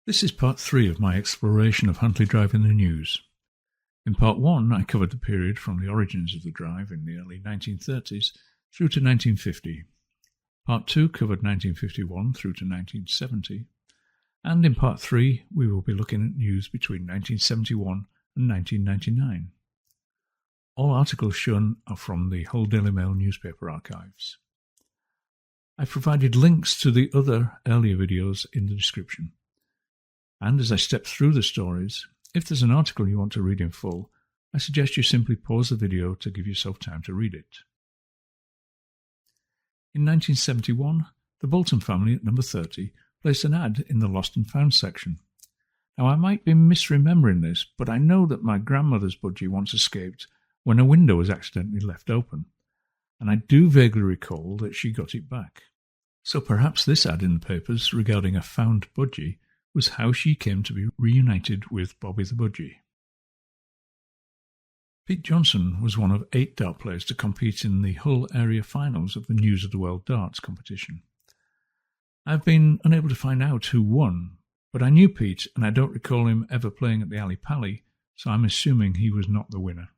This is part 3 of my exploration of Huntley Drive in the news. In part 1, I covered the period from the origins of the drive in the early 1930s through to 1950. Part 2 covered 1951 through to 1970. And in part 3, we will be looking at news between 1971 and 1999. All articles shown are from the Hull Daily Mail newspaper archives. I've provided links to the other earlier videos in the description. And as I step through the stories, if there's an article you want to read in full, I suggest you simply pause the video to give yourself time to read it. In 1971, the Bolton family at number 30 placed an ad in the Lost and Found section. Now, I might be misremembering this, but I know that my grandmother's budgie once escaped when a window was accidentally left open, and I do vaguely recall that she got it back. So perhaps this ad in the papers regarding a found budgie was how she came to be reunited with Bobby the Budgie. Pete Johnson was one of 8 dart players to compete in the Hull area finals of the News of the World darts competition. I've been unable to find out who won, but I knew Pete and I don't recall him ever playing at the Ali Pali, so I'm assuming he was not the winner.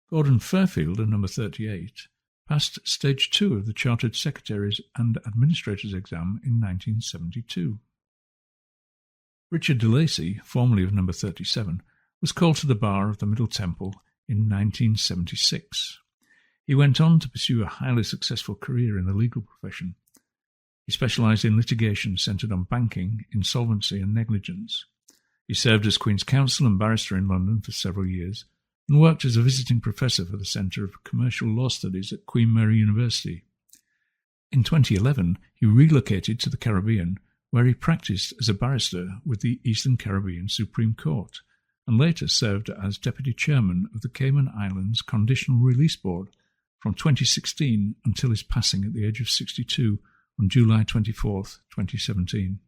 Gordon Fairfield, at number 38, passed Stage 2 of the Chartered Secretaries and Administrators exam in 1972. Richard de Lacy, formerly of number 37, was called to the bar of the Middle Temple in 1976. He went on to pursue a highly successful career in the legal profession. He specialised in litigation centred on banking, insolvency and negligence. He served as Queen's Counsel and barrister in London for several years, and worked as a visiting professor for the Centre of Commercial Law Studies at Queen Mary University. In 2011, he relocated to the Caribbean, where he practised as a barrister with the Eastern Caribbean Supreme Court, and later served as Deputy Chairman of the Cayman Islands Conditional Release Board from 2016 until his passing at the age of 62 on July 24, 2017.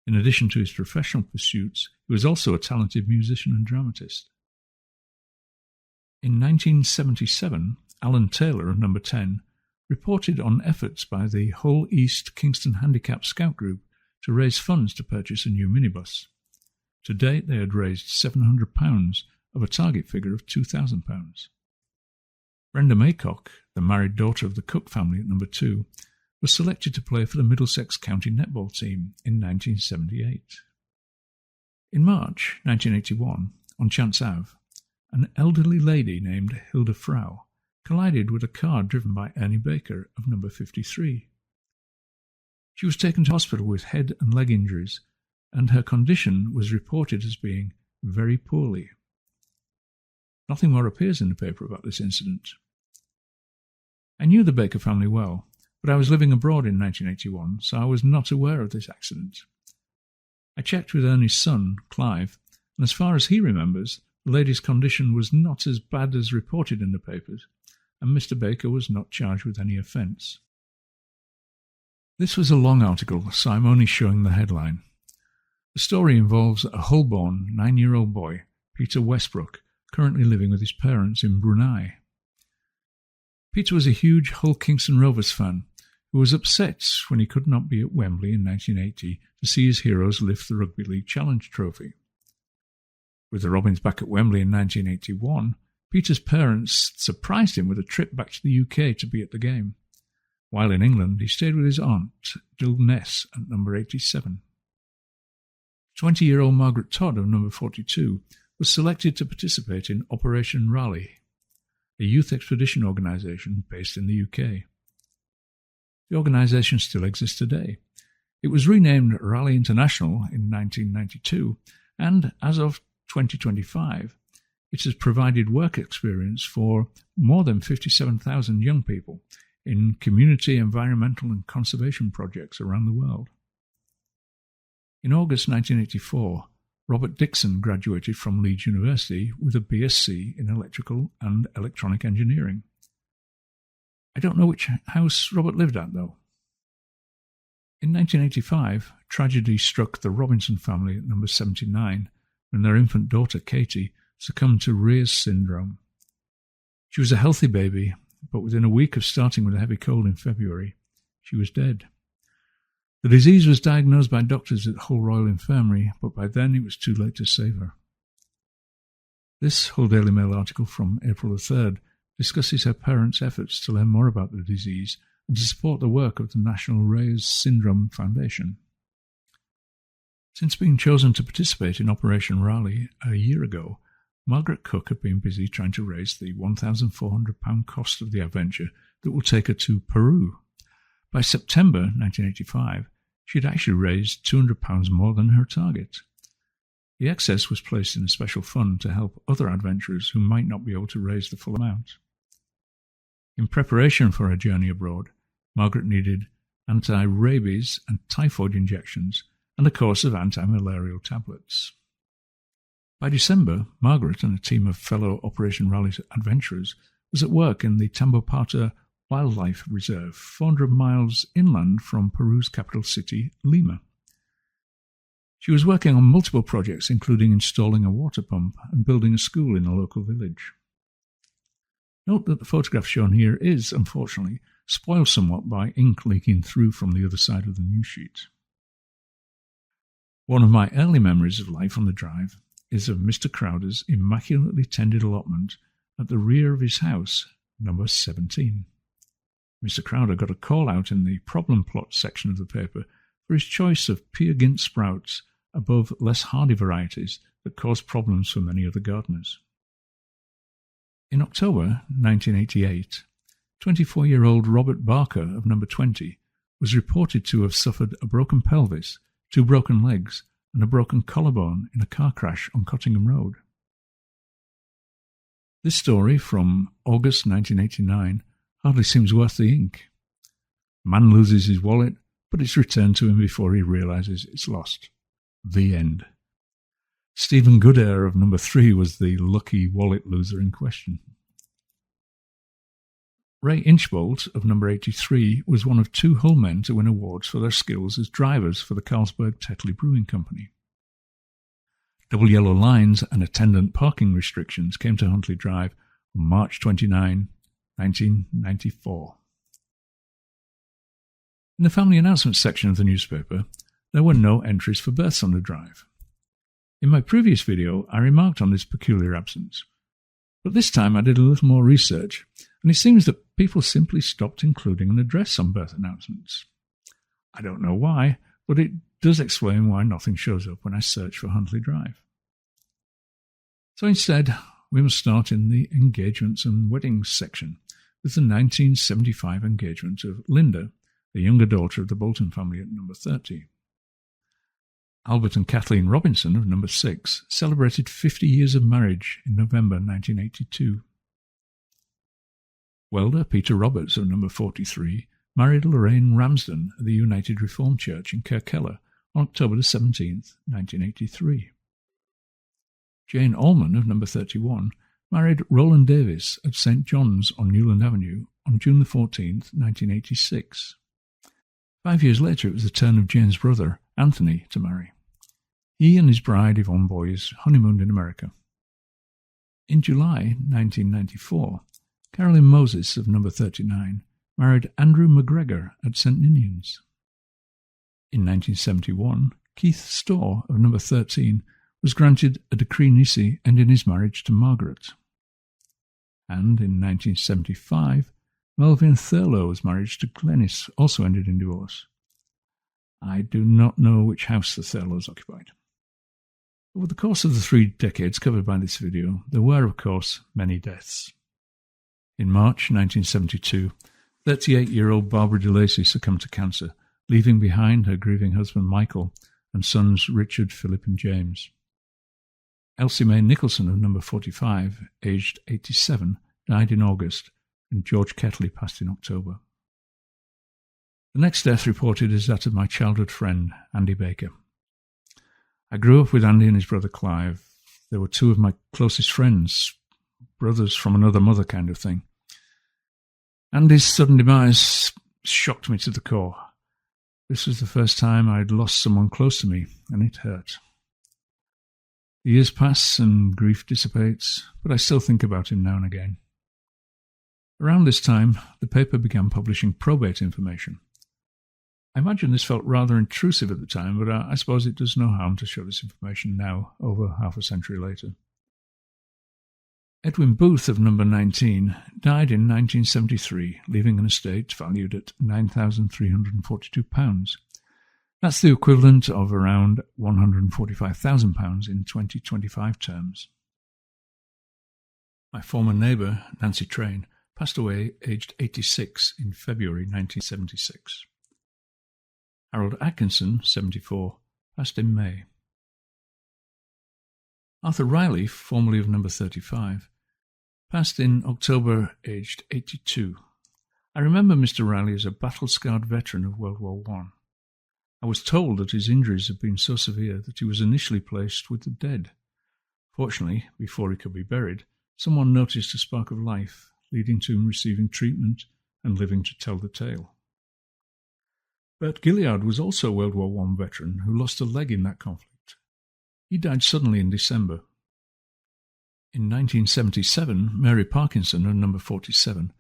In addition to his professional pursuits, he was also a talented musician and dramatist. In 1977, Alan Taylor of number 10 reported on efforts by the Hull East Kingston Handicap Scout Group to raise funds to purchase a new minibus. To date, they had raised £700 of a target figure of £2,000. Brenda Maycock, the married daughter of the Cook family at number 2, was selected to play for the Middlesex County netball team in 1978. In March 1981, on Chance Ave, an elderly lady named Hilda Frau collided with a car driven by Ernie Baker of number 53. She was taken to hospital with head and leg injuries, and her condition was reported as being very poorly. Nothing more appears in the paper about this incident. I knew the Baker family well, but I was living abroad in 1981, so I was not aware of this accident. I checked with Ernie's son, Clive, and as far as he remembers, the lady's condition was not as bad as reported in the papers, and Mr. Baker was not charged with any offence. This was a long article, so I'm only showing the headline. The story involves a Hull-born 9-year-old boy, Peter Westbrook, currently living with his parents in Brunei. Peter was a huge Hull Kingston Rovers fan who was upset when he could not be at Wembley in 1980 to see his heroes lift the Rugby League Challenge Trophy. With the Robins back at Wembley in 1981, Peter's parents surprised him with a trip back to the UK to be at the game. While in England, he stayed with his aunt, Jill Ness, at number 87. 20-year-old Margaret Todd of number 42 was selected to participate in Operation Raleigh, a youth expedition organisation based in the UK. The organisation still exists today. It was renamed Raleigh International in 1992, and as of 2025, it has provided work experience for more than 57,000 young people in community, environmental and conservation projects around the world. In August 1984, Robert Dixon graduated from Leeds University with a BSc in Electrical and Electronic Engineering. I don't know which house Robert lived at, though. In 1985, tragedy struck the Robinson family at number 79 when their infant daughter, Katie, succumbed to Reye's syndrome. She was a healthy baby, but within a week of starting with a heavy cold in February, she was dead. The disease was diagnosed by doctors at Hull Royal Infirmary, but by then it was too late to save her. This Hull Daily Mail article from April the 3rd discusses her parents' efforts to learn more about the disease and to support the work of the National Reyes Syndrome Foundation. Since being chosen to participate in Operation Raleigh a year ago, Margaret Cook had been busy trying to raise the £1,400 cost of the adventure that will take her to Peru. By September 1985, she had actually raised £200 more than her target. The excess was placed in a special fund to help other adventurers who might not be able to raise the full amount. In preparation for her journey abroad, Margaret needed anti-rabies and typhoid injections and a course of anti-malarial tablets. By December, Margaret and a team of fellow Operation Raleigh adventurers was at work in the Tambopata Wildlife Reserve, 400 miles inland from Peru's capital city, Lima. She was working on multiple projects, including installing a water pump and building a school in a local village. Note that the photograph shown here is, unfortunately, spoiled somewhat by ink leaking through from the other side of the news sheet. One of my early memories of life on the drive is of Mr. Crowder's immaculately tended allotment at the rear of his house, number 17. Mr. Crowder got a call-out in the problem plot section of the paper for his choice of Peer Gynt sprouts above less hardy varieties that caused problems for many other gardeners. In October 1988, 24-year-old Robert Barker of number 20 was reported to have suffered a broken pelvis, 2 broken legs, and a broken collarbone in a car crash on Cottingham Road. This story from August 1989 hardly seems worth the ink. Man loses his wallet, but it's returned to him before he realises it's lost. The end. Stephen Goodair of number 3 was the lucky wallet loser in question. Ray Inchbolt of number 83 was one of 2 Hull men to win awards for their skills as drivers for the Carlsberg Tetley Brewing Company. Double yellow lines and attendant parking restrictions came to Huntley Drive on March 29, 1994. In the family announcements section of the newspaper, there were no entries for births on the drive. In my previous video, I remarked on this peculiar absence, but this time I did a little more research, and it seems that people simply stopped including an address on birth announcements. I don't know why, but it does explain why nothing shows up when I search for Huntley Drive. So instead, we must start in the engagements and weddings section with the 1975 engagement of Linda, the younger daughter of the Bolton family at number 30. Albert and Kathleen Robinson of number 6 celebrated 50 years of marriage in November 1982. Welder Peter Roberts of number 43 married Lorraine Ramsden at the United Reformed Church in Kirkella on October 17, 1983. Jane Allman of number 31 married Roland Davis at St. John's on Newland Avenue on June 14, 1986. 5 years later, it was the turn of Jane's brother, Anthony, to marry. He and his bride, Yvonne Boyes, honeymooned in America. In July 1994, Carolyn Moses of number 39 married Andrew McGregor at St. Ninians. In 1971, Keith Storr of number 13 was granted a decree nisi ending his marriage to Margaret. And in 1975, Melvin Thurlow's marriage to Glenys also ended in divorce. I do not know which house the Thurlows occupied. Over the course of the 3 decades covered by this video, there were, of course, many deaths. In March 1972, 38-year-old Barbara DeLacy succumbed to cancer, leaving behind her grieving husband Michael and sons Richard, Philip and James. Elsie Mae Nicholson of number 45, aged 87, died in August, and George Ketley passed in October. The next death reported is that of my childhood friend, Andy Baker. I grew up with Andy and his brother Clive. They were 2 of my closest friends, brothers from another mother kind of thing. Andy's sudden demise shocked me to the core. This was the first time I'd lost someone close to me, and it hurt. The years pass and grief dissipates, but I still think about him now and again. Around this time, the paper began publishing probate information. I imagine this felt rather intrusive at the time, but I suppose it does no harm to show this information now, over half a century later. Edwin Booth of number 19 died in 1973, leaving an estate valued at £9,342. That's the equivalent of around £145,000 in 2025 terms. My former neighbour, Nancy Train, passed away aged 86 in February 1976. Harold Atkinson, 74, passed in May. Arthur Riley, formerly of number 35, passed in October aged 82. I remember Mr. Riley as a battle-scarred veteran of World War I. I was told that his injuries had been so severe that he was initially placed with the dead. Fortunately, before he could be buried, someone noticed a spark of life, leading to him receiving treatment and living to tell the tale. Bert Gilliard was also a World War I veteran who lost a leg in that conflict. He died suddenly in December. In 1977, Mary Parkinson, of number 47,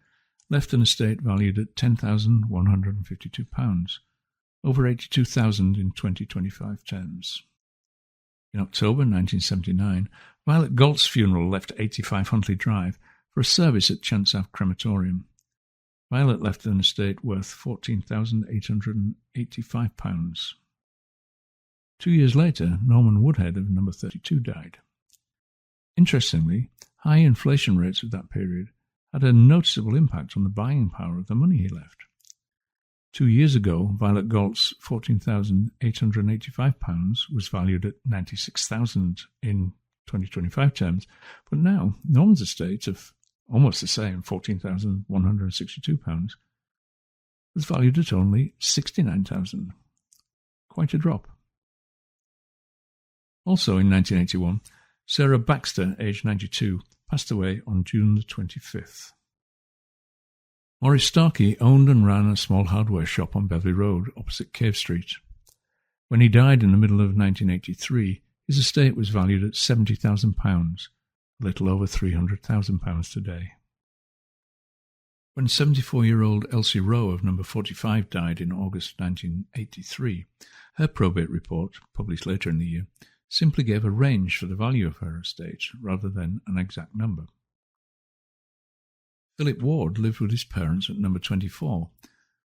left an estate valued at £10,152, over £82,000 in 2025 terms. In October 1979, Violet Galt's funeral left 85 Huntley Drive for a service at Chanceaf Crematorium. Violet left an estate worth £14,885. 2 years later, Norman Woodhead of number 32 died. Interestingly, high inflation rates of that period had a noticeable impact on the buying power of the money he left. 2 years ago, Violet Galt's £14,885 was valued at £96,000 in 2025 terms, but now Norman's estate of almost the same, £14,162, was valued at only £69,000. Quite a drop. Also in 1981, Sarah Baxter, aged 92, passed away on June the 25th. Maurice Starkey owned and ran a small hardware shop on Beverley Road, opposite Cave Street. When he died in the middle of 1983, his estate was valued at £70,000, a little over £300,000 today. When 74-year-old Elsie Rowe of number 45 died in August 1983, her probate report, published later in the year, simply gave a range for the value of her estate rather than an exact number. Philip Ward lived with his parents at number 24,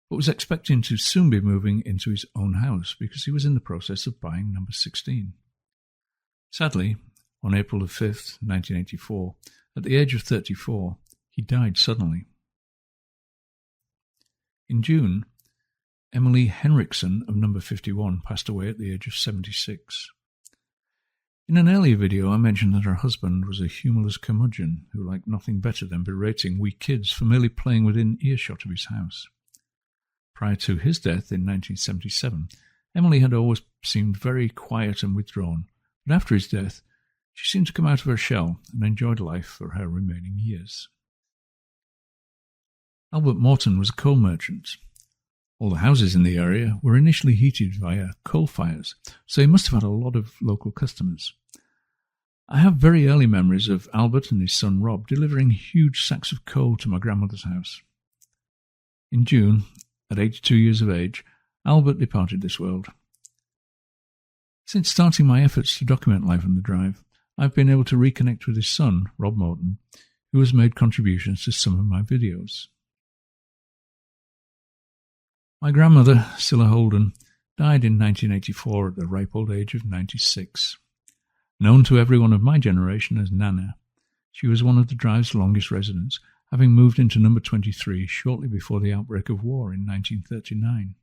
but was expecting to soon be moving into his own house because he was in the process of buying number 16. Sadly, on April 5, 1984, at the age of 34, he died suddenly. In June, Emily Henriksen of number 51 passed away at the age of 76. In an earlier video, I mentioned that her husband was a humourless curmudgeon who liked nothing better than berating we kids for merely playing within earshot of his house. Prior to his death in 1977, Emily had always seemed very quiet and withdrawn, but after his death, she seemed to come out of her shell and enjoyed life for her remaining years. Albert Morton was a coal merchant. All the houses in the area were initially heated via coal fires, so he must have had a lot of local customers. I have very early memories of Albert and his son Rob delivering huge sacks of coal to my grandmother's house. In June, at 82 years of age, Albert departed this world. Since starting my efforts to document life on the drive, I've been able to reconnect with his son, Rob Morton, who has made contributions to some of my videos. My grandmother, Cilla Holden, died in 1984 at the ripe old age of 96. Known to everyone of my generation as Nana, she was one of the drive's longest residents, having moved into number 23 shortly before the outbreak of war in 1939.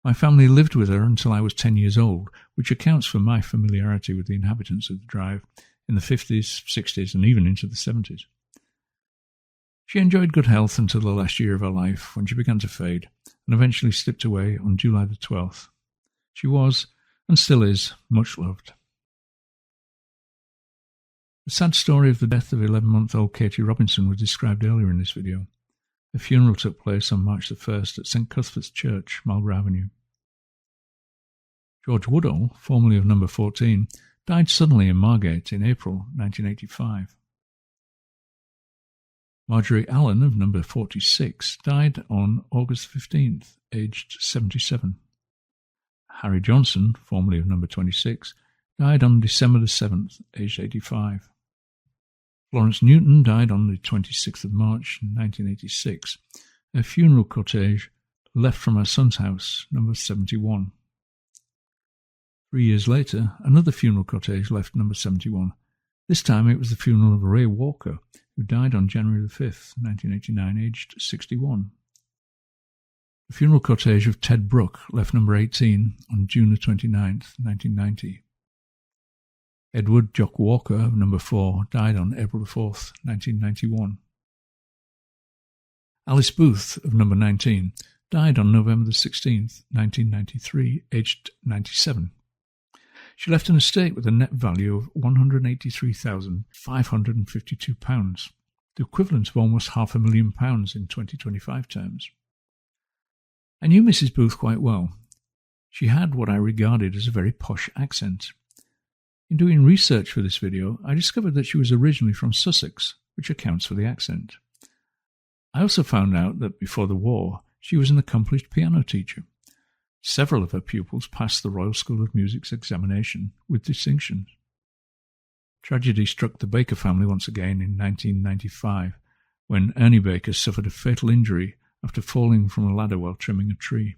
My family lived with her until I was 10 years old, which accounts for my familiarity with the inhabitants of the drive in the 50s, 60s, and even into the 70s. She enjoyed good health until the last year of her life, when she began to fade, and eventually slipped away on July the 12th. She was, and still is, much loved. The sad story of the death of 11-month-old Katie Robinson was described earlier in this video. The funeral took place on March the 1st at St Cuthbert's Church, Marlborough Avenue. George Woodall, formerly of number 14, died suddenly in Margate in April 1985. Marjorie Allen of number 46 died on August 15th, aged 77. Harry Johnson, formerly of number 26, died on December the 7th, aged 85. Florence Newton died on the 26th of March, 1986. Her funeral cortege left from her son's house, number 71. 3 years later, another funeral cortege left number 71. This time it was the funeral of Ray Walker, who died on January the 5th, 1989, aged 61. The funeral cortege of Ted Brooke left number 18 on June the 29th, 1990. Edward Jock Walker of number 4 died on April the 4th, 1991. Alice Booth of number 19 died on November the 16th, 1993, aged 97. She left an estate with a net value of £183,552, the equivalent of almost £500,000 in 2025 terms. I knew Mrs. Booth quite well. She had what I regarded as a very posh accent. In doing research for this video, I discovered that she was originally from Sussex, which accounts for the accent. I also found out that before the war, she was an accomplished piano teacher. Several of her pupils passed the Royal School of Music's examination with distinction. Tragedy struck the Baker family once again in 1995, when Ernie Baker suffered a fatal injury after falling from a ladder while trimming a tree.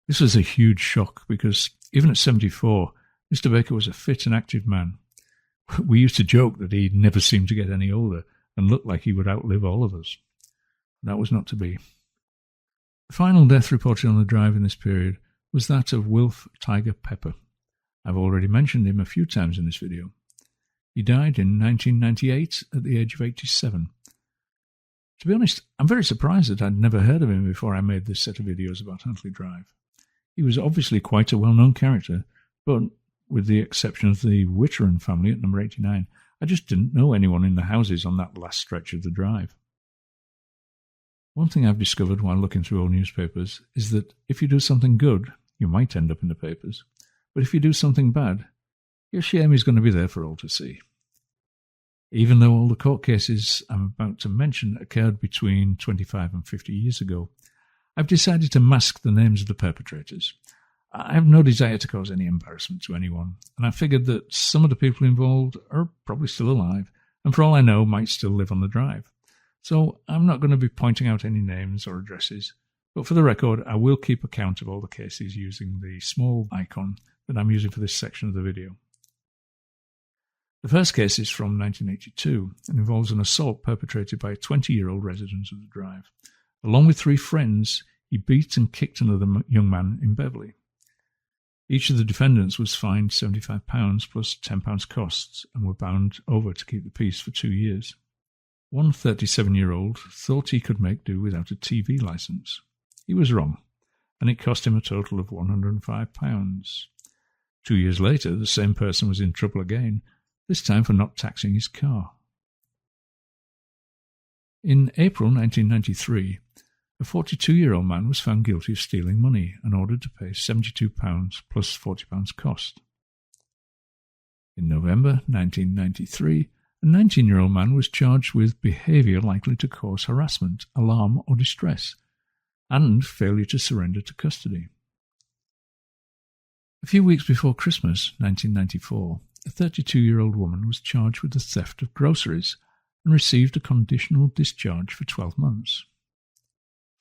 This was a huge shock because, even at 74, Mr. Baker was a fit and active man. We used to joke that he never seemed to get any older and looked like he would outlive all of us. That was not to be. The final death reported on the drive in this period was that of Wilf Tiger Pepper. I've already mentioned him a few times in this video. He died in 1998 at the age of 87. To be honest, I'm very surprised that I'd never heard of him before I made this set of videos about Huntley Drive. He was obviously quite a well-known character, but with the exception of the Whitteran family at number 89, I just didn't know anyone in the houses on that last stretch of the drive. One thing I've discovered while looking through old newspapers is that if you do something good, you might end up in the papers. But if you do something bad, your shame is going to be there for all to see. Even though all the court cases I'm about to mention occurred between 25 and 50 years ago, I've decided to mask the names of the perpetrators. I have no desire to cause any embarrassment to anyone, and I figured that some of the people involved are probably still alive, and for all I know, might still live on the drive. So I'm not going to be pointing out any names or addresses, but for the record, I will keep account of all the cases using the small icon that I'm using for this section of the video. The first case is from 1982 and involves an assault perpetrated by a 20-year-old resident of the drive. Along with 3 friends, he beat and kicked another young man in Beverley. Each of the defendants was fined £75 plus £10 costs and were bound over to keep the peace for 2 years. One 37-year-old thought he could make do without a TV licence. He was wrong, and it cost him a total of £105. 2 years later, the same person was in trouble again, this time for not taxing his car. In April 1993, a 42-year-old man was found guilty of stealing money and ordered to pay £72 plus £40 cost. In November 1993, a 19-year-old man was charged with behaviour likely to cause harassment, alarm or distress, and failure to surrender to custody. A few weeks before Christmas 1994, a 32-year-old woman was charged with the theft of groceries and received a conditional discharge for 12 months.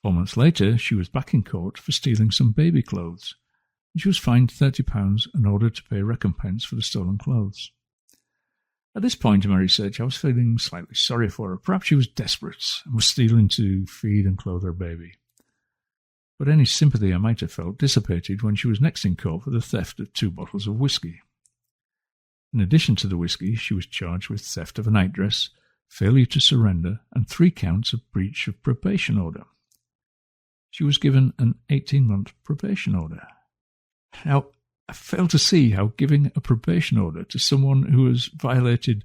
4 months later, she was back in court for stealing some baby clothes, and she was fined £30 and ordered to pay recompense for the stolen clothes. At this point in my research, I was feeling slightly sorry for her. Perhaps she was desperate and was stealing to feed and clothe her baby. But any sympathy I might have felt dissipated when she was next in court for the theft of 2 bottles of whiskey. In addition to the whiskey, she was charged with theft of a nightdress, failure to surrender, and 3 counts of breach of probation order. She was given an 18-month probation order. Now, I fail to see how giving a probation order to someone who has violated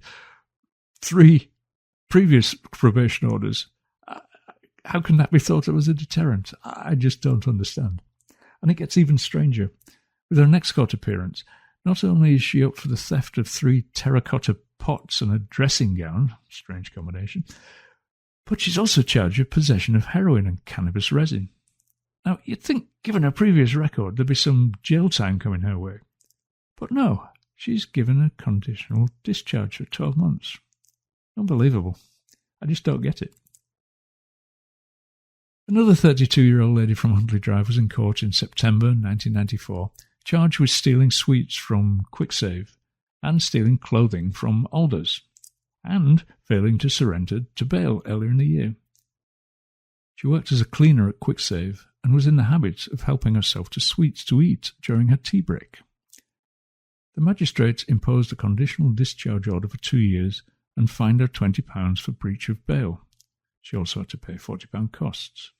3 previous probation orders, how can that be thought of as a deterrent? I just don't understand. And it gets even stranger. With her next court appearance, not only is she up for the theft of 3 terracotta pots and a dressing gown, strange combination, but she's also charged with possession of heroin and cannabis resin. Now, you'd think, given her previous record, there'd be some jail time coming her way. But no, she's given a conditional discharge for 12 months. Unbelievable. I just don't get it. Another 32-year-old lady from Huntley Drive was in court in September 1994, charged with stealing sweets from QuickSave and stealing clothing from Alders, and failing to surrender to bail earlier in the year. She worked as a cleaner at QuickSave and was in the habit of helping herself to sweets to eat during her tea break. The magistrate imposed a conditional discharge order for 2 years and fined her £20 for breach of bail. She also had to pay £40 costs.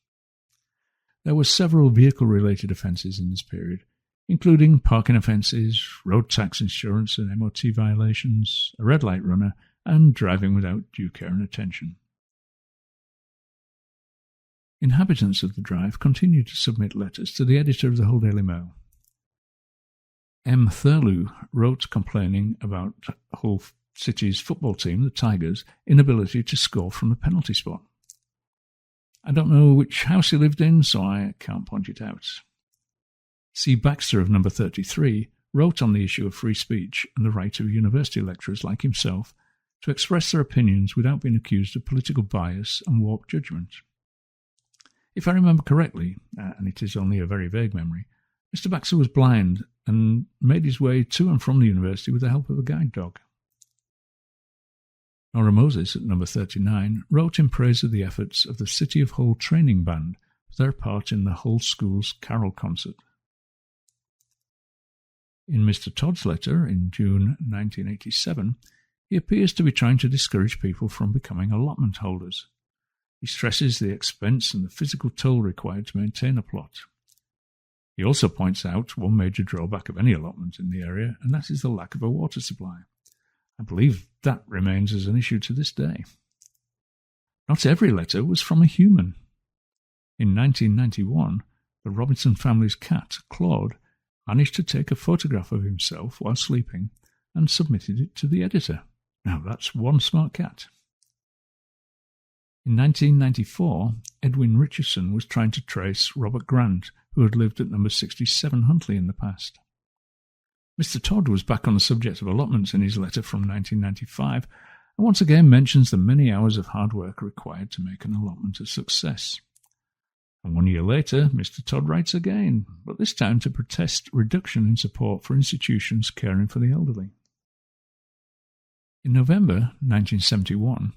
There were several vehicle-related offences in this period, including parking offences, road tax insurance and MOT violations, a red light runner, and driving without due care and attention. Inhabitants of the drive continued to submit letters to the editor of the Hull Daily Mail. M. Thurlew wrote complaining about Hull City's football team, the Tigers' inability to score from the penalty spot. I don't know which house he lived in, so I can't point it out. C. Baxter of number 33 wrote on the issue of free speech and the right of university lecturers like himself to express their opinions without being accused of political bias and warped judgment. If I remember correctly, and it is only a very vague memory, Mr. Baxter was blind and made his way to and from the university with the help of a guide dog. Nora Moses, at number 39, wrote in praise of the efforts of the City of Hull Training Band for their part in the Hull School's Carol Concert. In Mr. Todd's letter in June 1987, he appears to be trying to discourage people from becoming allotment holders. He stresses the expense and the physical toll required to maintain a plot. He also points out one major drawback of any allotment in the area, and that is the lack of a water supply. I believe that remains as an issue to this day. Not every letter was from a human. In 1991, the Robinson family's cat, Claude, managed to take a photograph of himself while sleeping and submitted it to the editor. Now that's one smart cat. In 1994, Edwin Richardson was trying to trace Robert Grant, who had lived at number 67 Huntley in the past. Mr. Todd was back on the subject of allotments in his letter from 1995, and once again mentions the many hours of hard work required to make an allotment a success. And 1 year later, Mr. Todd writes again, but this time to protest reduction in support for institutions caring for the elderly. In November 1971,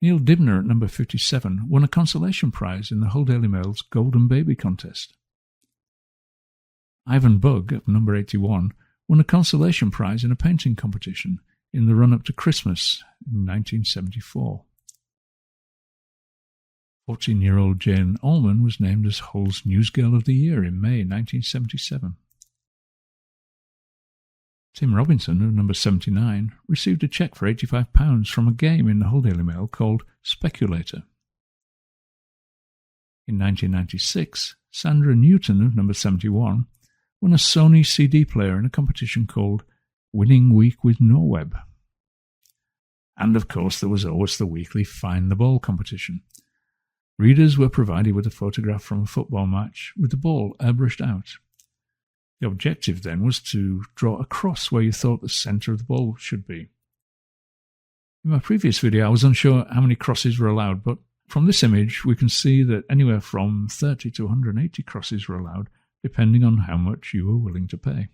Neil Dibner at number 57 won a consolation prize in the Hull Daily Mail's Golden Baby contest. Ivan Bugg at number 81 won a consolation prize in a painting competition in the run-up to Christmas in 1974. 14-year-old Jane Allman was named as Hull's Newsgirl of the Year in May 1977. Tim Robinson, of number 79, received a cheque for £85 from a game in the Hull Daily Mail called Speculator. In 1996, Sandra Newton, of number 71, won a Sony CD player in a competition called Winning Week with Norweb. And of course there was always the weekly Find the Ball competition. Readers were provided with a photograph from a football match with the ball airbrushed out. The objective then was to draw a cross where you thought the centre of the ball should be. In my previous video I was unsure how many crosses were allowed, but from this image we can see that anywhere from 30 to 180 crosses were allowed, depending on how much you were willing to pay.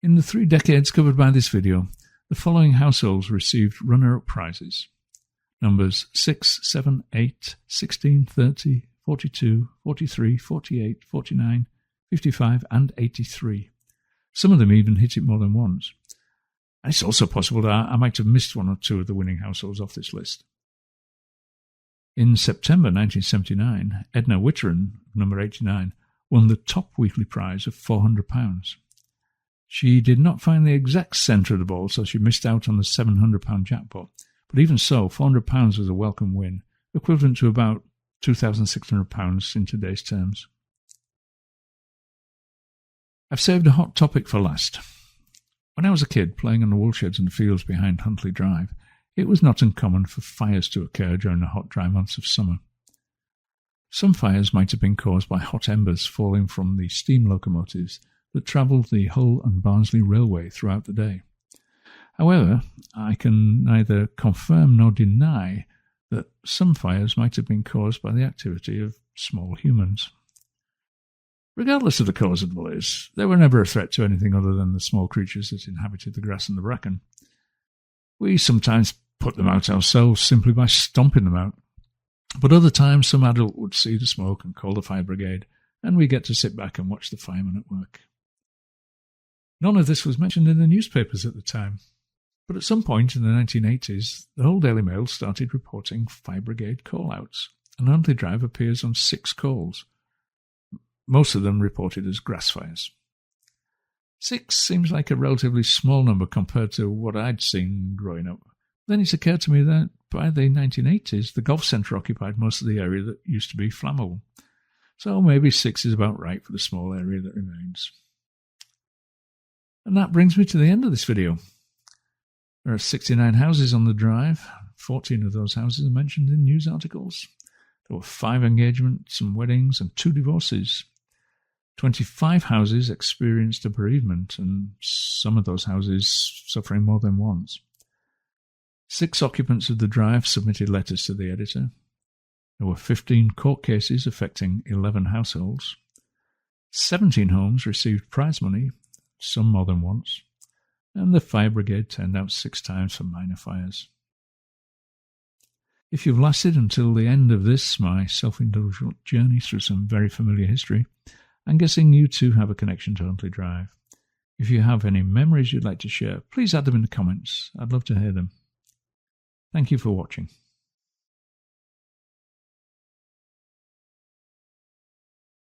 In the 3 decades covered by this video, the following households received runner-up prizes. Numbers 6, 7, 8, 16, 30, 42, 43, 48, 49, 55 and 83. Some of them even hit it more than once. And it's also possible that I might have missed 1 or 2 of the winning households off this list. In September 1979, Edna Whitteran, number 89, won the top weekly prize of £400. She did not find the exact centre of the ball, so she missed out on the £700 jackpot. But even so, £400 was a welcome win, equivalent to about £2,600 in today's terms. I've saved a hot topic for last. When I was a kid playing on the woolsheds in the fields behind Huntley Drive, it was not uncommon for fires to occur during the hot, dry months of summer. Some fires might have been caused by hot embers falling from the steam locomotives that travelled the Hull and Barnsley Railway throughout the day. However, I can neither confirm nor deny that some fires might have been caused by the activity of small humans. Regardless of the cause of the blaze, they were never a threat to anything other than the small creatures that inhabited the grass and the bracken. We sometimes put them out ourselves simply by stomping them out, but other times some adult would see the smoke and call the fire brigade, and we get to sit back and watch the firemen at work. None of this was mentioned in the newspapers at the time, but at some point in the 1980s, the whole Daily Mail started reporting fire brigade call-outs, and Huntley Drive appears on 6 calls. Most of them reported as grass fires. 6 seems like a relatively small number compared to what I'd seen growing up. Then it occurred to me that by the 1980s, the golf centre occupied most of the area that used to be flammable. So maybe 6 is about right for the small area that remains. And that brings me to the end of this video. There are 69 houses on the drive. 14 of those houses are mentioned in news articles. There were 5 engagements and weddings and 2 divorces. 25 houses experienced a bereavement, and some of those houses suffering more than once. 6 occupants of the drive submitted letters to the editor. There were 15 court cases affecting 11 households. 17 homes received prize money, some more than once, and the fire brigade turned out 6 times for minor fires. If you've lasted until the end of this, my self-indulgent journey through some very familiar history, I'm guessing you too have a connection to Huntley Drive. If you have any memories you'd like to share, please add them in the comments. I'd love to hear them. Thank you for watching.